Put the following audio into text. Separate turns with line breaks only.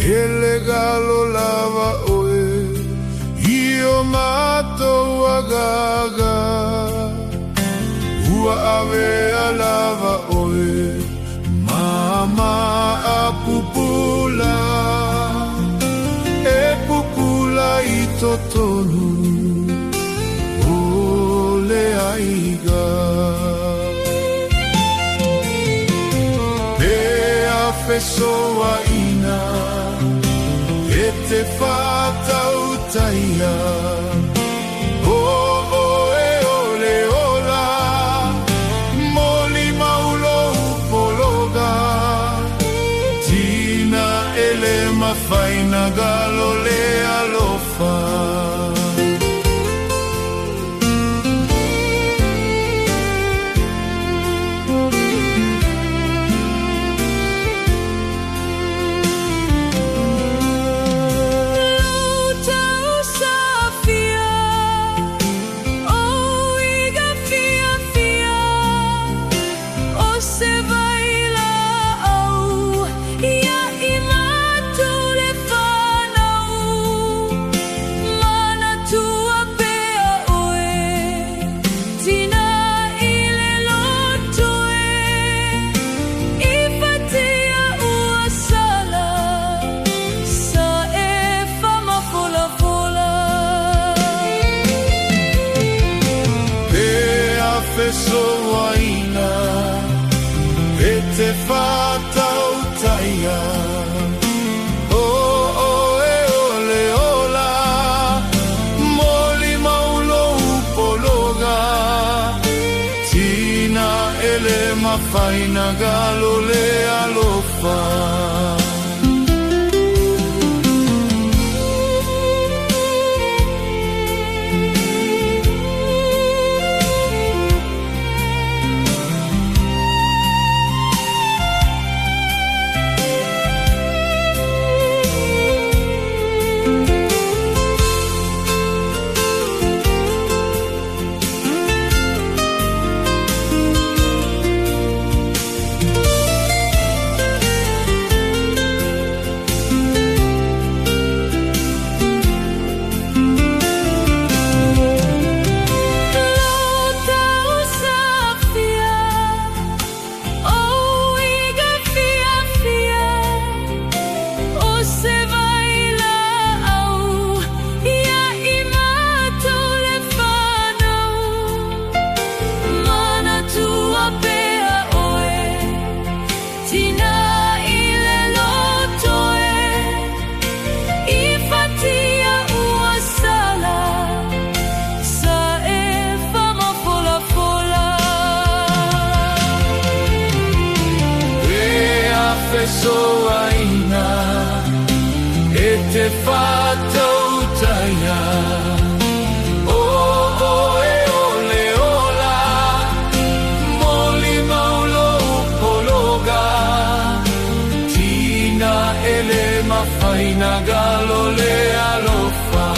ele galo lava oe, io matou agaga. Ua ave alava oe, mama a pupula, e pupula I totonu, ole aiga. Pea fesoa ina, e te whātautaia, faina galo le alofa. Fesoaina, e te whātautaia, o e ole ola, moli maulo upologa, tina ele mawhaina galo le alofa. Fesoaina, e te whātautaia, o e ole ola, moli maulo upologa, tina ele mawhaina galo le alofa.